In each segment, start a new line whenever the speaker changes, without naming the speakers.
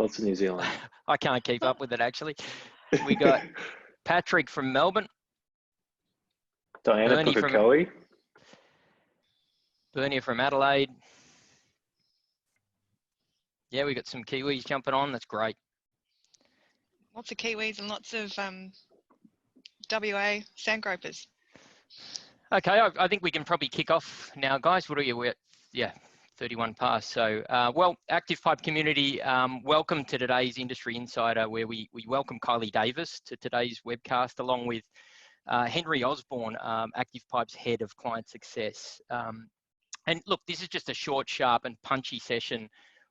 Lots of New Zealand.
I can't keep up with it, actually. We got Patrick from Melbourne.
Diana
Bernie from
Pukekohe.
Bernie from Adelaide. Yeah, we got some Kiwis jumping on. That's great.
Lots of Kiwis and lots of WA sandgropers.
Okay, I think we can probably kick off now, guys. What are you at? Yeah, 31 past. So, well, Active Pipe community, welcome to today's Industry Insider, where we welcome Kylie Davis to today's webcast, along with Henry Osborne, Active Pipe's Head of Client Success. And look, this is just a short, sharp and punchy session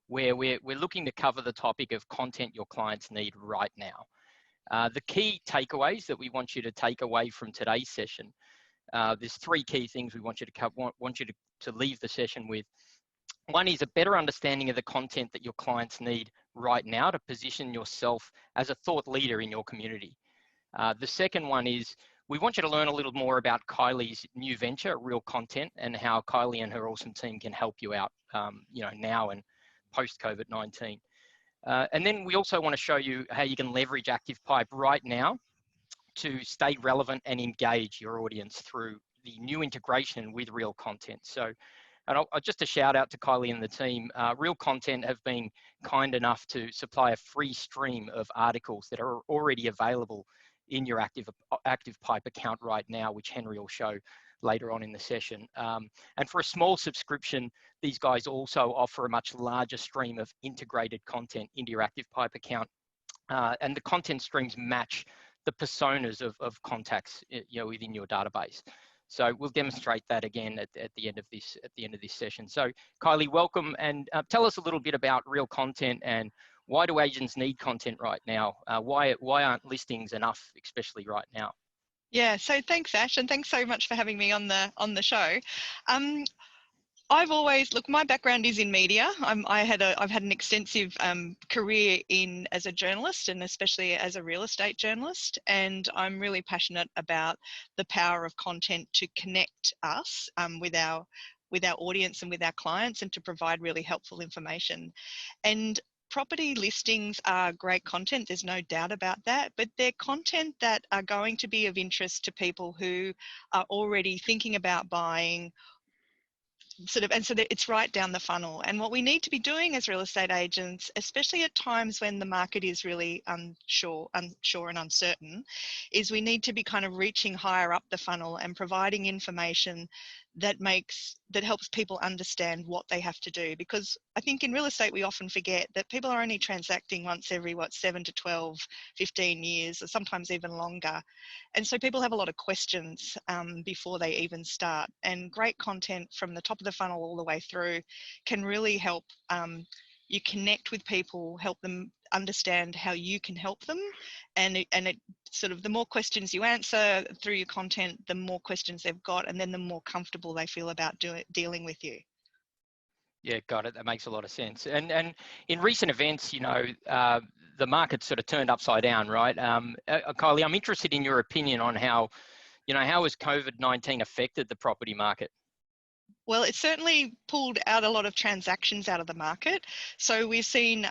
where we're looking to cover the topic of content your clients need right now. The key takeaways that we want you to take away from today's session, there's three key things we want you to cover, want you to leave the session with. One is a better understanding of the content that your clients need right now to position yourself as a thought leader in your community. The second one is we want you to learn a little more about Kylie's new venture, Real Content, and how Kylie and her awesome team can help you out, now and post-COVID-19. And then we also want to show you how you can leverage Active Pipe right now to stay relevant and engage your audience through the new integration with Real Content. So, and just a shout out to Kylie and the team. Real Content have been kind enough to supply a free stream of articles that are already available in your Active Pipe account right now, which Henry will show later on in the session. And for a small subscription, these guys also offer a much larger stream of integrated content into your Active Pipe account. And the content streams match the personas of contacts, within your database. So we'll demonstrate that again at the end of this session. So Kylie, welcome, and tell us a little bit about Real Content and why do agents need content right now? Why aren't listings enough, especially right now?
Yeah, so thanks, Ash, and thanks so much for having me on the show. I've always, look, my background is in media. I've had an extensive career as a journalist, and especially as a real estate journalist. And I'm really passionate about the power of content to connect us with our audience and with our clients, and to provide really helpful information. And property listings are great content, there's no doubt about that, but they're content that are going to be of interest to people who are already thinking about buying, and so that it's right down the funnel. And what we need to be doing as real estate agents, especially at times when the market is really unsure and uncertain, is we need to be kind of reaching higher up the funnel and providing information that helps people understand what they have to do. Because I think in real estate, we often forget that people are only transacting once every, 7 to 12, 15 years, or sometimes even longer. And so people have a lot of questions before they even start. And great content from the top of the funnel all the way through can really help you connect with people, help them understand how you can help them. And it sort of, the more questions you answer through your content, the more questions they've got, and then the more comfortable they feel about dealing with you.
Yeah, got it. That makes a lot of sense. And in recent events, the market sort of turned upside down, right? Kylie, I'm interested in your opinion on how has COVID-19 affected the property market?
Well, it certainly pulled out a lot of transactions out of the market. So we've seen,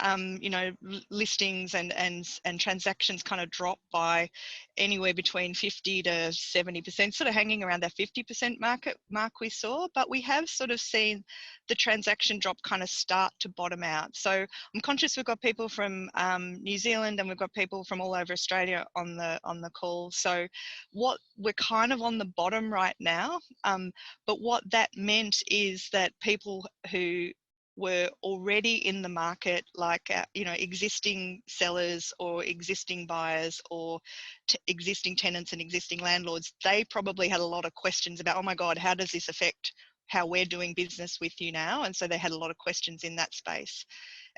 listings and transactions kind of drop by anywhere between 50 to 70%, sort of hanging around that 50% mark we saw. But we have sort of seen the transaction drop kind of start to bottom out. So I'm conscious we've got people from New Zealand and we've got people from all over Australia on the call. So we're kind of on the bottom right now. But what that meant is that people who were already in the market, like existing sellers or existing buyers or existing tenants and existing landlords, they probably had a lot of questions about, oh my God, how does this affect how we're doing business with you now? And so they had a lot of questions in that space.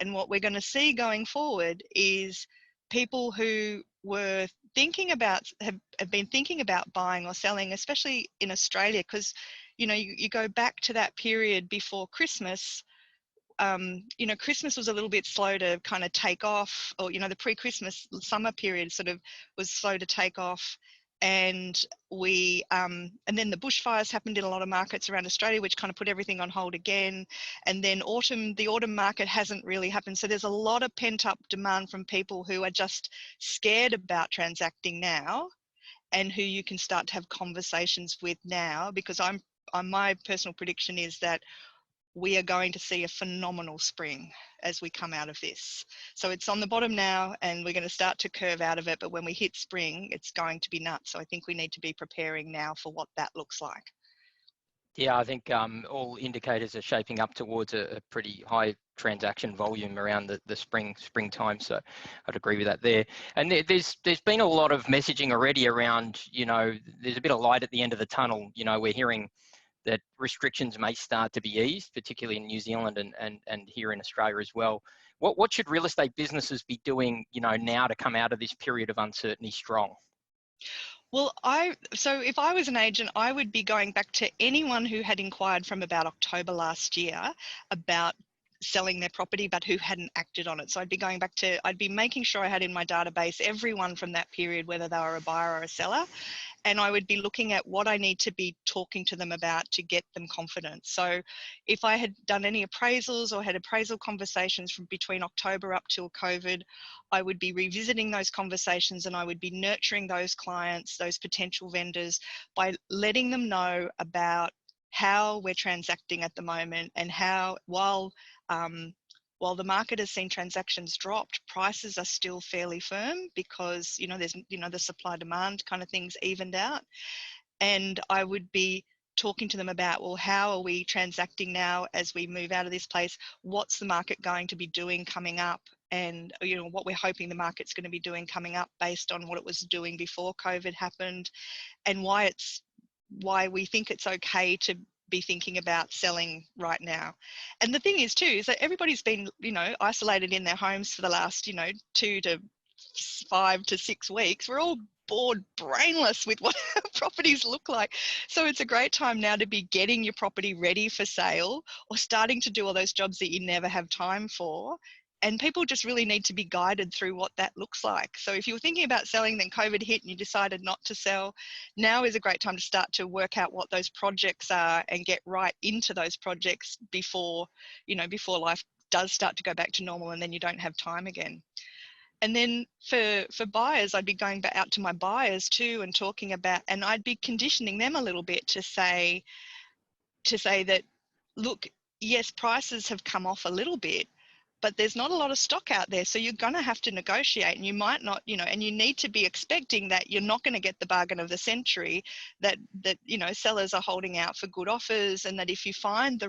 And what we're going to see going forward is people who were thinking about, have been thinking about buying or selling, especially in Australia, because you go back to that period before Christmas. Christmas was a little bit slow to kind of take off, or the pre-Christmas summer period sort of was slow to take off, and and then the bushfires happened in a lot of markets around Australia, which kind of put everything on hold again. And then the autumn market hasn't really happened. So there's a lot of pent up demand from people who are just scared about transacting now, and who you can start to have conversations with now, because my personal prediction is that we are going to see a phenomenal spring as we come out of this. So it's on the bottom now, and we're going to start to curve out of it. But when we hit spring, it's going to be nuts. So I think we need to be preparing now for what that looks like.
Yeah, I think all indicators are shaping up towards a pretty high transaction volume around the springtime. So I'd agree with that there. And there's been a lot of messaging already around, there's a bit of light at the end of the tunnel. We're hearing that restrictions may start to be eased, particularly in New Zealand and here in Australia as well. What should real estate businesses be doing, now to come out of this period of uncertainty strong?
Well, so if I was an agent, I would be going back to anyone who had inquired from about October last year about selling their property, but who hadn't acted on it. So I'd be making sure I had in my database everyone from that period, whether they were a buyer or a seller. And I would be looking at what I need to be talking to them about to get them confidence. So if I had done any appraisals or had appraisal conversations from between October up till COVID, I would be revisiting those conversations, and I would be nurturing those clients, those potential vendors, by letting them know about how we're transacting at the moment, and how while the market has seen transactions dropped, prices are still fairly firm, because there's the supply demand kind of things evened out. And I would be talking to them about, well, how are we transacting now as we move out of this place? What's the market going to be doing coming up? And what we're hoping the market's going to be doing coming up based on what it was doing before COVID happened, and why we think it's okay to be thinking about selling right now. And the thing is too, is that everybody's been, isolated in their homes for the last, 2 to 5 to 6 weeks. We're all bored brainless with what our properties look like. So it's a great time now to be getting your property ready for sale, or starting to do all those jobs that you never have time for. And people just really need to be guided through what that looks like. So if you were thinking about selling, then COVID hit and you decided not to sell, now is a great time to start to work out what those projects are and get right into those projects before life does start to go back to normal, and then you don't have time again. And then for buyers, I'd be going back out to my buyers too, and talking about, and I'd be conditioning them a little bit to say that, look, yes, prices have come off a little bit, but there's not a lot of stock out there. So you're going to have to negotiate, and you might not, and you need to be expecting that you're not going to get the bargain of the century, that sellers are holding out for good offers, and that if you find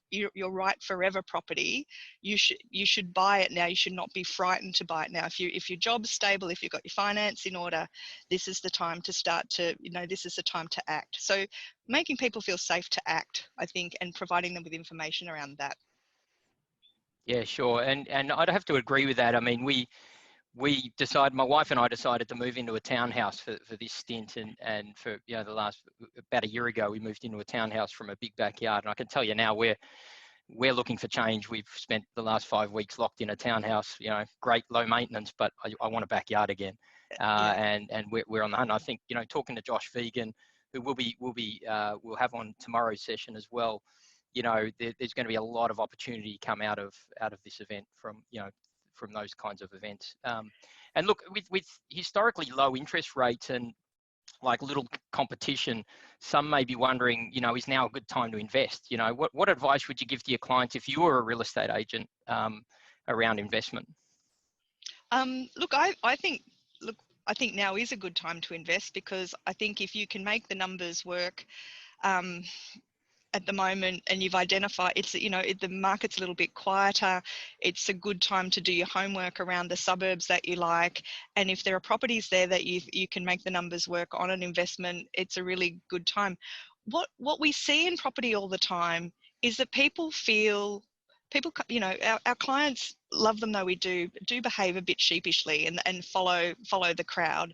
your right forever property, you should buy it now. You should not be frightened to buy it now. If your job's stable, if you've got your finance in order, this is the time to start to, this is the time to act. So making people feel safe to act, I think, and providing them with information around that.
Yeah, sure. And I'd have to agree with that. I mean, we decided, my wife and I decided to move into a townhouse for this stint, and for the last, about a year ago, we moved into a townhouse from a big backyard. And I can tell you now, we're looking for change. We've spent the last 5 weeks locked in a townhouse, great low maintenance, but I want a backyard again. And we're on the hunt. I think, talking to Josh Vegan, who we'll have on tomorrow's session as well, there's going to be a lot of opportunity come out of this event from those kinds of events. And look, with historically low interest rates and like little competition, some may be wondering, is now a good time to invest? What advice would you give to your clients if you were a real estate agent around investment?
I think now is a good time to invest, because I think if you can make the numbers work, at the moment, and you've identified the market's a little bit quieter, it's a good time to do your homework around the suburbs that you like. And if there are properties there that you can make the numbers work on an investment, it's a really good time. What we see in property all the time is that our clients, love them though we do behave a bit sheepishly and follow the crowd,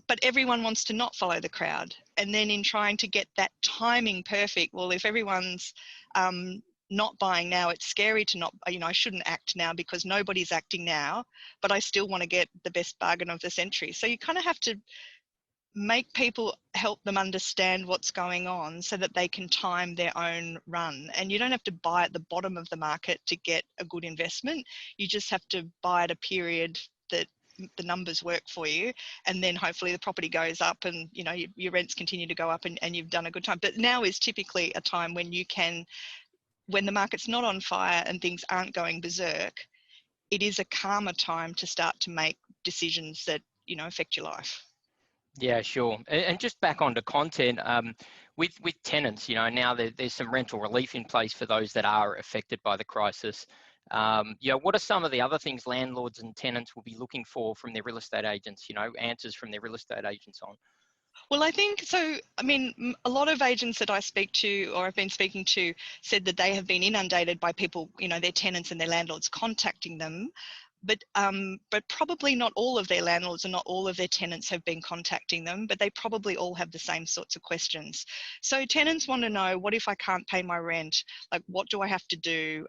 but everyone wants to not follow the crowd. And then in trying to get that timing perfect, well, if everyone's not buying now, it's scary to not, I shouldn't act now because nobody's acting now, but I still want to get the best bargain of the century. So you kind of have to make people, help them understand what's going on so that they can time their own run. And you don't have to buy at the bottom of the market to get a good investment. You just have to buy at a period that the numbers work for you, and then hopefully the property goes up and your rents continue to go up, and you've done a good time. But now is typically a time when you can, when the market's not on fire and things aren't going berserk, it is a calmer time to start to make decisions that affect your life.
Yeah, sure. And just back onto content, with tenants, now there's some rental relief in place for those that are affected by the crisis. What are some of the other things landlords and tenants will be looking for from their real estate agents, answers from their real estate agents on?
Well, I think so. I mean, a lot of agents that I speak to or I've been speaking to said that they have been inundated by people, their tenants and their landlords contacting them. But probably not all of their landlords and not all of their tenants have been contacting them, but they probably all have the same sorts of questions. So tenants want to know, what if I can't pay my rent? Like, what do I have to do?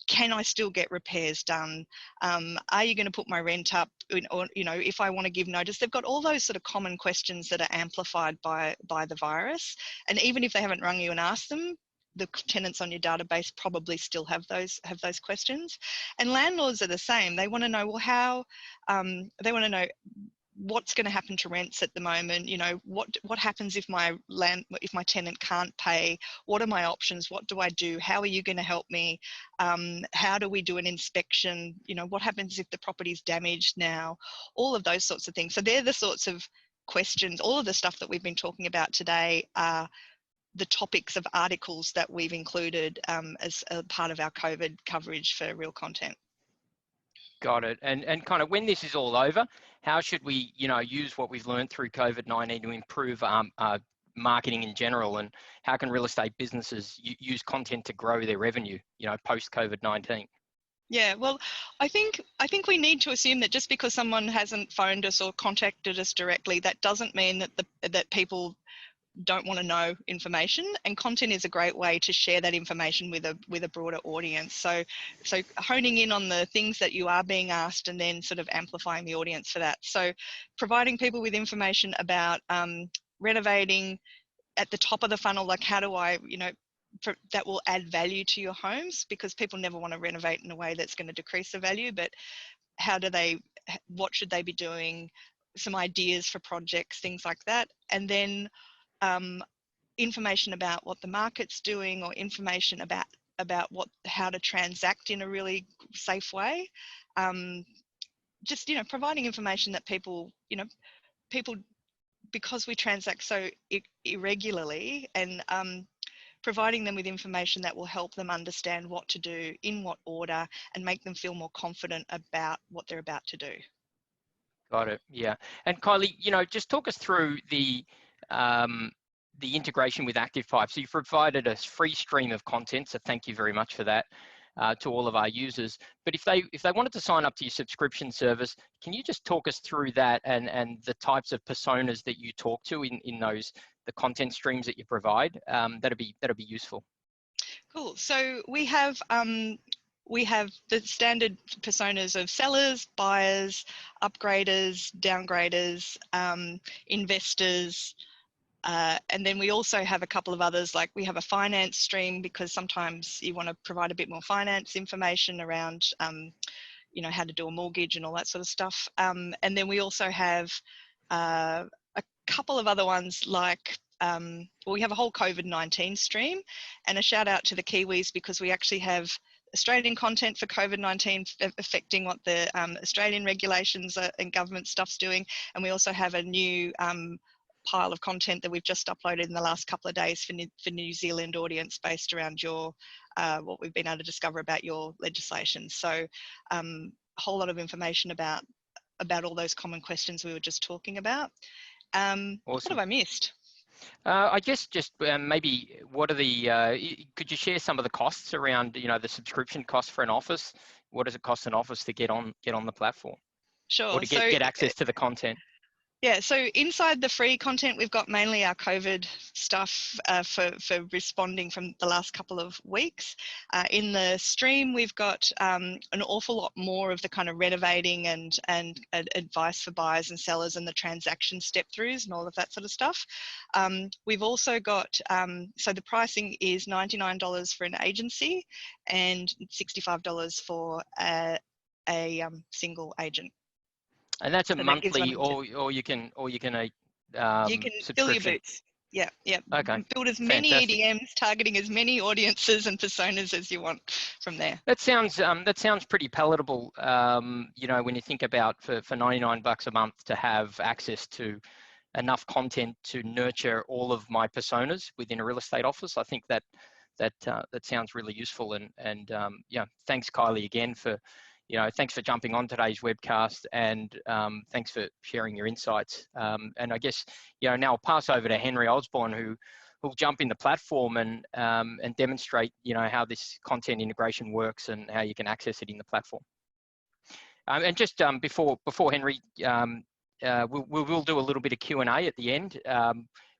Can I still get repairs done? Are you going to put my rent up? Or, if I want to give notice? They've got all those sort of common questions that are amplified by the virus. And even if they haven't rung you and asked them, the tenants on your database probably still have those questions. And landlords are the same. They want to know, well, how, they want to know what's going to happen to rents at the moment. What happens if my tenant can't pay? What are my options? What do I do? How are you going to help me? How do we do an inspection? What happens if the property's damaged now? All of those sorts of things. So they're the sorts of questions. All of the stuff that we've been talking about today are the topics of articles that we've included as a part of our COVID coverage for Real Content.
Got it. And kind of when this is all over, how should we, use what we've learned through COVID-19 to improve marketing in general? And how can real estate businesses use content to grow their revenue, post COVID-19?
Yeah, well, I think we need to assume that just because someone hasn't phoned us or contacted us directly, that doesn't mean that that people don't want to know information, and content is a great way to share that information with a broader audience. So honing in on the things that you are being asked and then sort of amplifying the audience for that. So providing people with information about renovating at the top of the funnel, like how do I, that will add value to your homes, because people never want to renovate in a way that's going to decrease the value, but what should they be doing, some ideas for projects, things like that. And then information about what the market's doing, or information about how to transact in a really safe way. Just providing information that people, because we transact so irregularly, and providing them with information that will help them understand what to do, in what order, and make them feel more confident about what they're about to do.
Got it. Yeah. And Kylie, just talk us through the integration with ActivePipe. So you've provided a free stream of content, so thank you very much for that to all of our users. But if they wanted to sign up to your subscription service, can you just talk us through that and the types of personas that you talk to in the content streams that you provide? That'd be useful.
Cool. So we have the standard personas of sellers, buyers, upgraders, downgraders, investors. And then we also have a couple of others, like we have a finance stream, because sometimes you want to provide a bit more finance information around, how to do a mortgage and all that sort of stuff. And then we also have a couple of other ones, like we have a whole COVID-19 stream, and a shout out to the Kiwis, because we actually have Australian content for COVID-19 affecting what the Australian regulations and government stuff's doing. And we also have a new pile of content that we've just uploaded in the last couple of days for New Zealand audience, based around what we've been able to discover about your legislation. So a whole lot of information about all those common questions we were just talking about.
Awesome.
What have I missed?
I guess just maybe what are could you share some of the costs around, the subscription costs for an office? What does it cost an office to get on the platform?
Sure.
Or to get access to the content?
Yeah, so inside the free content, we've got mainly our COVID stuff for responding from the last couple of weeks. In the stream, we've got an awful lot more of the kind of renovating and advice for buyers and sellers and the transaction step throughs and all of that sort of stuff. We've also got, so the pricing is $99 for an agency and $65 for a single agent.
And that's a
So that gives
monthly,
one
or you can
you can fill your
subscription.
boots. Yeah, yeah.
Okay,
Build as many
fantastic.
EDMs, targeting as many audiences and personas as you want from there.
That sounds pretty palatable. You know, when you think about for $99 a month to have access to enough content to nurture all of my personas within a real estate office, I think that sounds really useful. And yeah, thanks Kylie again for, you know, thanks for jumping on today's webcast, and thanks for sharing your insights. And I guess, you know, now I'll pass over to Henry Osborne, who'll jump in the platform and demonstrate, you know, how this content integration works and how you can access it in the platform. And just before Henry, we'll do a little bit of Q&A at the end.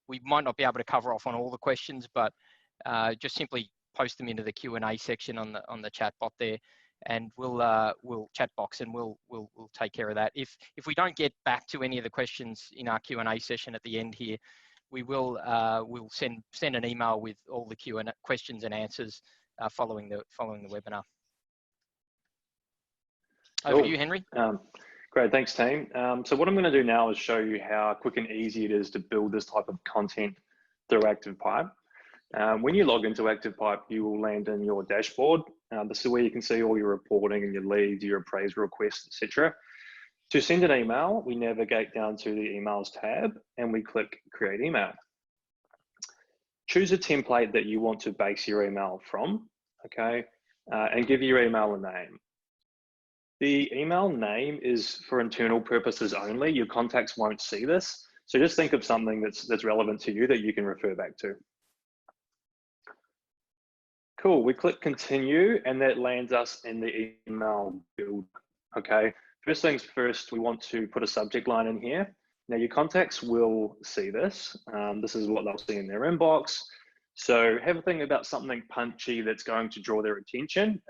We might not be able to cover off on all the questions, but just simply post them into the Q&A section on the chat bot there, and we'll chat box, and we'll take care of that. If we don't get back to any of the questions in our Q&A session at the end here, we will we'll send an email with all the Q&A questions and answers following the webinar. Over to you, Henry.
Great, thanks team. So what I'm going to do now is show you how quick and easy it is to build this type of content through ActivePipe. When you log into ActivePipe, you will land in your dashboard. This is where you can see all your reporting and your leads, your appraisal requests, etc. To send an email, we navigate down to the emails tab and we click create email. Choose a template that you want to base your email from, okay, and give your email a name. The email name is for internal purposes only. Your contacts won't see this. So just think of something that's relevant to you that you can refer back to. Cool, we click continue and that lands us in the email build, okay? First things first, we want to put a subject line in here. Now your contacts will see this. This is what they'll see in their inbox. So have a think about something punchy that's going to draw their attention.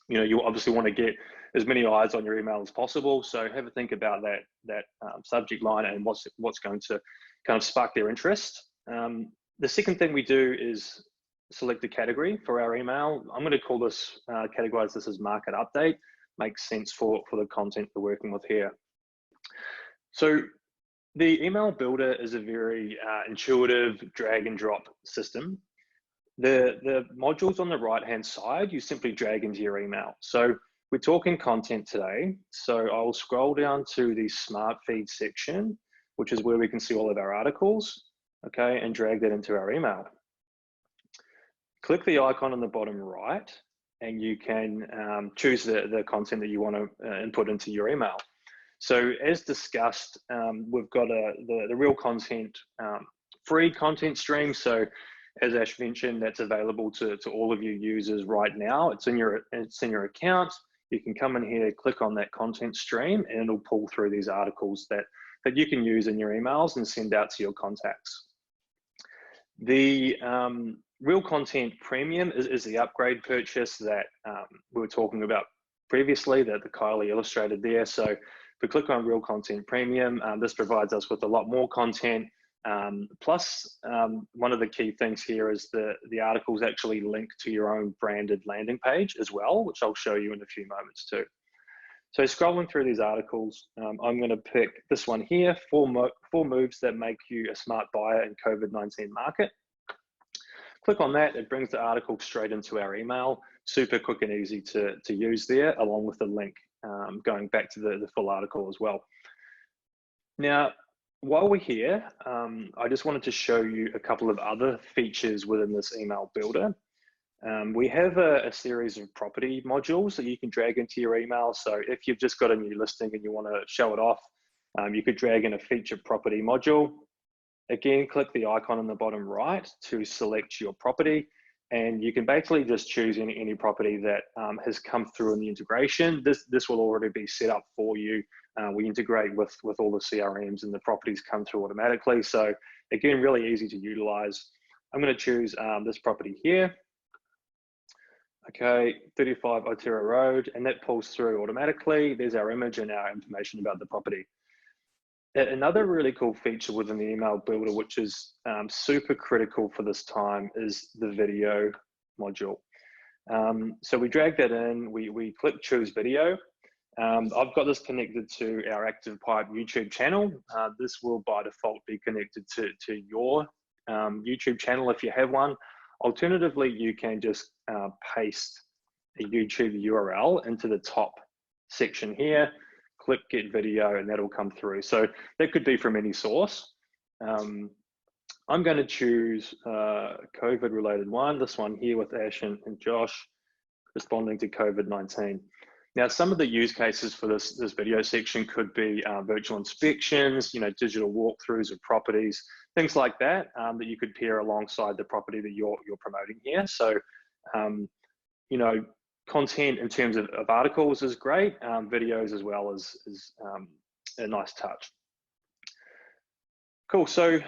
You know, you obviously want to get as many eyes on your email as possible. So have a think about that subject line and what's going to kind of spark their interest. The second thing we do is select a category for our email. I'm going to call this, categorize this as market update. Makes sense for the content we're working with here. So the email builder is a very intuitive drag and drop system. The modules on the right hand side, you simply drag into your email. So we're talking content today. So I'll scroll down to the smart feed section, which is where we can see all of our articles, okay, and drag that into our email. Click the icon on the bottom right and you can choose the content that you want to input into your email. So as discussed, we've got the real content, free content stream. So as Ash mentioned, that's available to all of your users right now. It's in your account. You can come in here, click on that content stream, and it'll pull through these articles that you can use in your emails and send out to your contacts. The Real Content Premium is the upgrade purchase that we were talking about previously, that the Kylie illustrated there. So if we click on Real Content Premium, this provides us with a lot more content. Plus, one of the key things here is the articles actually link to your own branded landing page as well, which I'll show you in a few moments too. So scrolling through these articles, I'm going to pick this one here, four moves that make you a smart buyer in COVID-19 market. Click on that, it brings the article straight into our email, super quick and easy to use there, along with the link going back to the full article as well. Now, while we're here, I just wanted to show you a couple of other features within this email builder. We have a series of property modules that you can drag into your email. So if you've just got a new listing and you want to show it off, you could drag in a featured property module. Again, click the icon on the bottom right to select your property, and you can basically just choose any property that has come through in the integration. This will already be set up for you We integrate with all the CRMs, and the properties come through automatically. So again, really easy to utilize. I'm going to choose this property here. Okay, 35 Otero Road, and that pulls through automatically. There's our image and our information about the property. Another really cool feature within the email builder, which is super critical for this time, is the video module. So we drag that in, we click choose video. I've got this connected to our ActivePipe YouTube channel. This will by default be connected to your YouTube channel if you have one. Alternatively, you can just paste a YouTube URL into the top section here, click get video, and that'll come through. So that could be from any source. I'm going to choose COVID related one, this one here with Ash and Josh responding to COVID-19. Now, some of the use cases for this video section could be virtual inspections, digital walkthroughs of properties, things like that, that you could pair alongside the property that you're promoting here. So, content in terms of articles is great, videos as well is a nice touch. Cool. So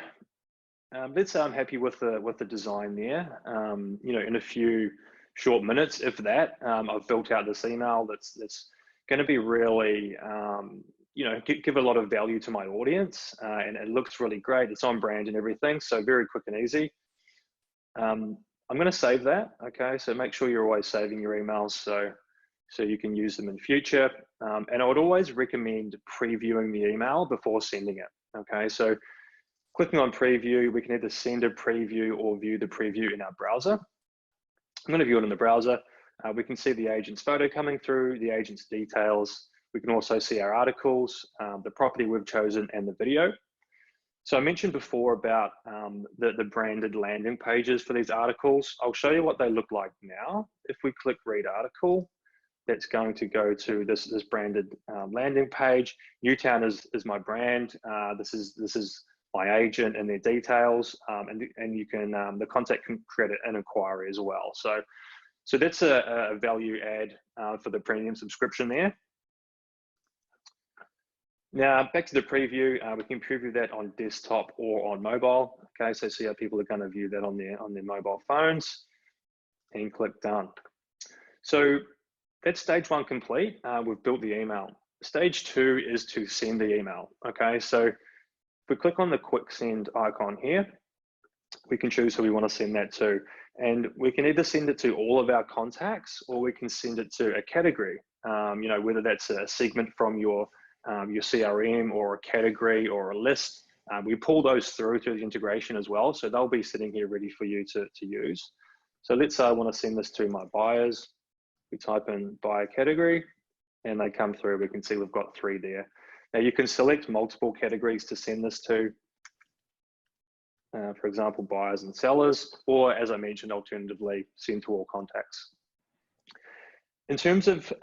let's say I'm happy with the design there. In a few short minutes, if that, I've built out this email that's going to be really, give a lot of value to my audience, and it looks really great. It's on brand and everything, so very quick and easy. I'm going to save that. Okay, so make sure you're always saving your emails so you can use them in future. And I would always recommend previewing the email before sending it. Okay, so clicking on preview, we can either send a preview or view the preview in our browser. I'm going to view it in the browser. We can see the agent's photo coming through, the agent's details. We can also see our articles, the property we've chosen, and the video. So I mentioned before about the branded landing pages for these articles. I'll show you what they look like now. If we click read article, that's going to go to this branded landing page. Newtown is my brand. This is my agent and their details, and you can the contact can create an inquiry as well. So that's a value add for the premium subscription there. Now back to the preview, we can preview that on desktop or on mobile. Okay, so see how people are going to view that on their mobile phones, and click done. So that's stage one complete. We've built the email. Stage two is to send the email. Okay, so if we click on the quick send icon here, we can choose who we want to send that to, and we can either send it to all of our contacts, or we can send it to a category. Whether that's a segment from your CRM or a category or a list. We pull those through to the integration as well, so they'll be sitting here ready for you to use. So let's say I want to send this to my buyers. We type in buyer category, and they come through. We can see we've got 3 there. Now you can select multiple categories to send this to. For example, buyers and sellers, or as I mentioned, alternatively, send to all contacts. In terms of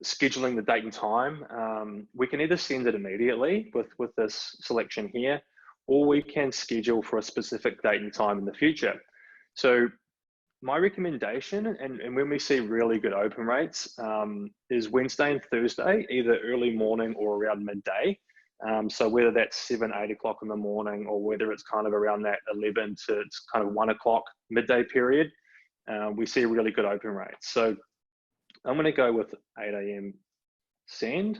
scheduling the date and time, we can either send it immediately with this selection here, or we can schedule for a specific date and time in the future. So my recommendation, and when we see really good open rates, is Wednesday and Thursday, either early morning or around midday. So whether that's 7, 8 o'clock in the morning, or whether it's kind of around that 11 to kind of 1 o'clock midday period, we see really good open rates. So I'm going to go with 8 a.m. send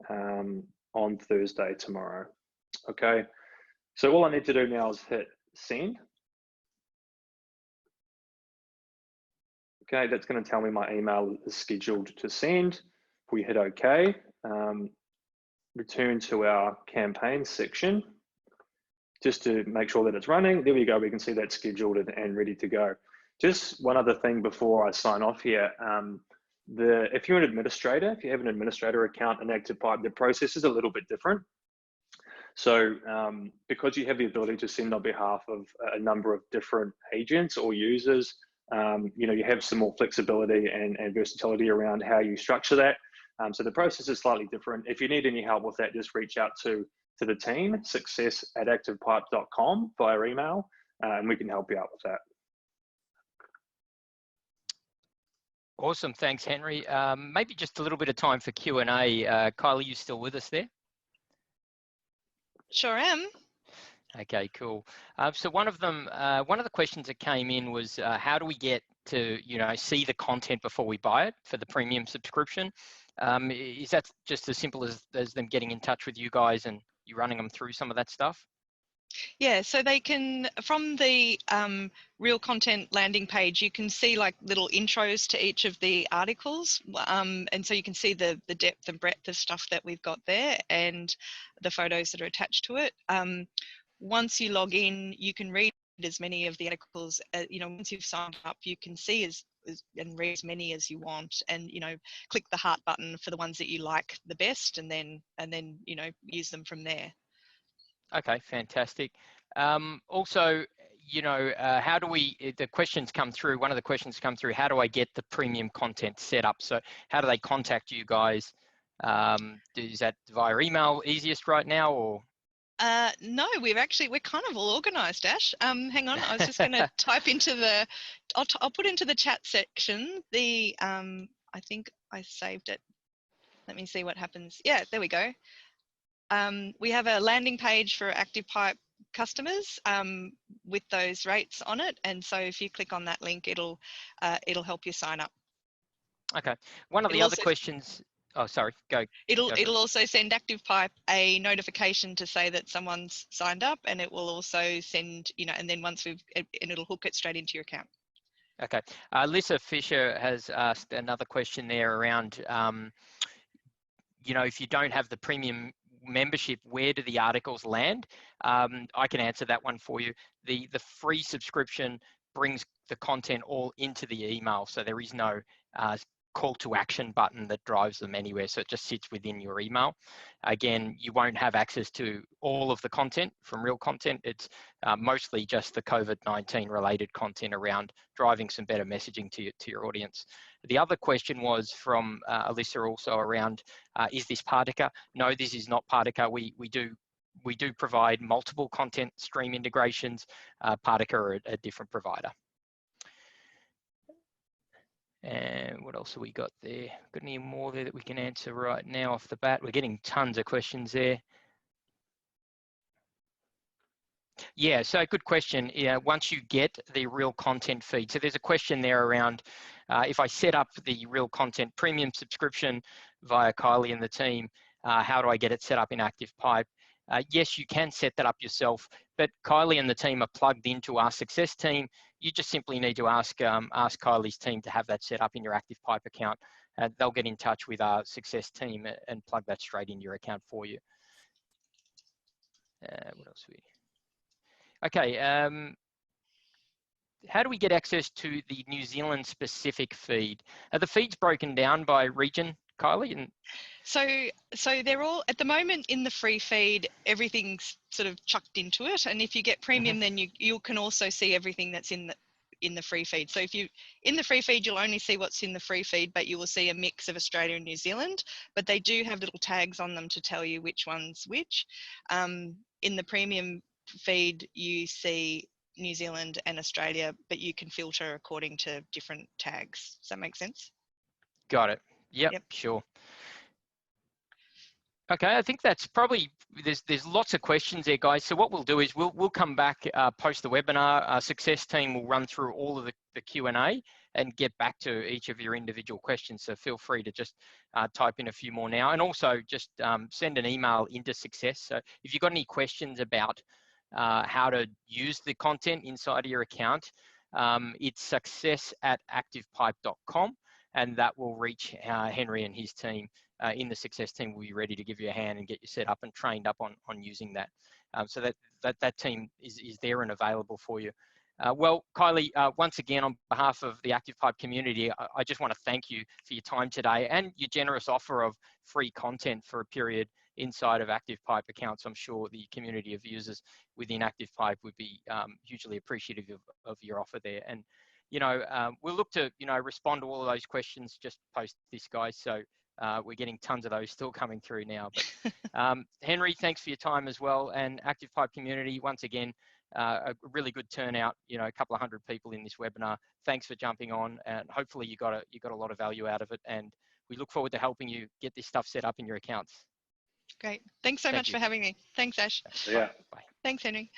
on Thursday tomorrow. Okay, so all I need to do now is hit send. Okay, that's going to tell me my email is scheduled to send. If we hit OK, return to our campaign section just to make sure that it's running. There we go. We can see that's scheduled and ready to go. Just one other thing before I sign off here. If you're an administrator, if you have an administrator account in ActivePipe, the process is a little bit different. So because you have the ability to send on behalf of a number of different agents or users, you have some more flexibility and versatility around how you structure that. So the process is slightly different. If you need any help with that, just reach out to the team, success@activepipe.com via email, and we can help you out with that.
Awesome. Thanks, Henry. Maybe just a little bit of time for Q&A. Kylie, you still with us there?
Sure am.
Okay, cool. So one of the questions that came in was, how do we get to, see the content before we buy it for the premium subscription? Is that just as simple as them getting in touch with you guys and you running them through some of that stuff?
Yeah, so they can, from the real content landing page, you can see like little intros to each of the articles. And so you can see the depth and breadth of stuff that we've got there and the photos that are attached to it. Once you log in, you can read as many of the articles, once you've signed up, you can see and read as many as you want, and click the heart button for the ones that you like the best, and then use them from there.
Okay, fantastic. Also, how do the questions come through? One of the questions come through, how do I get the premium content set up? So how do they contact you guys? Is that via email easiest right now, or?
No, we're kind of all organized, Ash. Hang on, I was just going to type into I'll put into the chat section I think I saved it. Let me see what happens. Yeah, there we go. We have a landing page for ActivePipe customers with those rates on it, and so if you click on that link, it'll help you sign up.
Okay. One of the other questions. Oh, sorry. Go.
It'll also send ActivePipe a notification to say that someone's signed up, and it will also send, and then and it'll hook it straight into your account.
Okay. Lisa Fisher has asked another question there around, if you don't have the premium membership, where do the articles land? I can answer that one for you. The free subscription brings the content all into the email, so there is no call to action button that drives them anywhere, so it just sits within your email. Again, you won't have access to all of the content from real content. It's mostly just the COVID-19 related content around driving some better messaging to your audience. The other question was from Alyssa also around, is this Partiker? No, this is not Partiker. We do provide multiple content stream integrations. Partiker are a different provider. And what else have we got there? Got any more there that we can answer right now off the bat? We're getting tons of questions there. Yeah, so good question. Yeah, once you get the real content feed, so there's a question there around if I set up the real content premium subscription via Kylie and the team, how do I get it set up in ActivePipe? Yes, you can set that up yourself, but Kylie and the team are plugged into our success team. You just simply need to ask Kylie's team to have that set up in your ActivePipe account. They'll get in touch with our success team and plug that straight into your account for you. What else we? Okay. How do we get access to the New Zealand specific feed? Are the feeds broken down by region, Kylie?
So they're all at the moment in the free feed. Everything's sort of chucked into it, and if you get premium, then you can also see everything that's in the free feed. So if you in the free feed, you'll only see what's in the free feed, but you will see a mix of Australia and New Zealand. But they do have little tags on them to tell you which one's which. In the premium feed, you see New Zealand and Australia, but you can filter according to different tags. Does that make sense?
Got it. Yep. Sure. Okay, I think that's probably, there's lots of questions there, guys. So what we'll do is we'll come back post the webinar. Our success team will run through all of the Q&A and get back to each of your individual questions. So feel free to just type in a few more now, and also just send an email into success. So if you've got any questions about how to use the content inside of your account, it's success@activepipe.com, and that will reach Henry and his team. In the success team will be ready to give you a hand and get you set up and trained up on using that. So that team is there and available for you. Well, Kylie, once again, on behalf of the ActivePipe community, I just want to thank you for your time today and your generous offer of free content for a period inside of ActivePipe accounts. I'm sure the community of users within ActivePipe would be hugely appreciative of your offer there. And, we'll look to, respond to all of those questions just post this, guys. So we're getting tons of those still coming through now. But Henry, thanks for your time as well. And ActivePipe community, once again, a really good turnout, you know, a couple of hundred people in this webinar. Thanks for jumping on, and hopefully you got a lot of value out of it, and we look forward to helping you get this stuff set up in your accounts.
Great. Thanks so much for having me. Thanks, Ash.
Yeah.
Bye.
Thanks, Henry.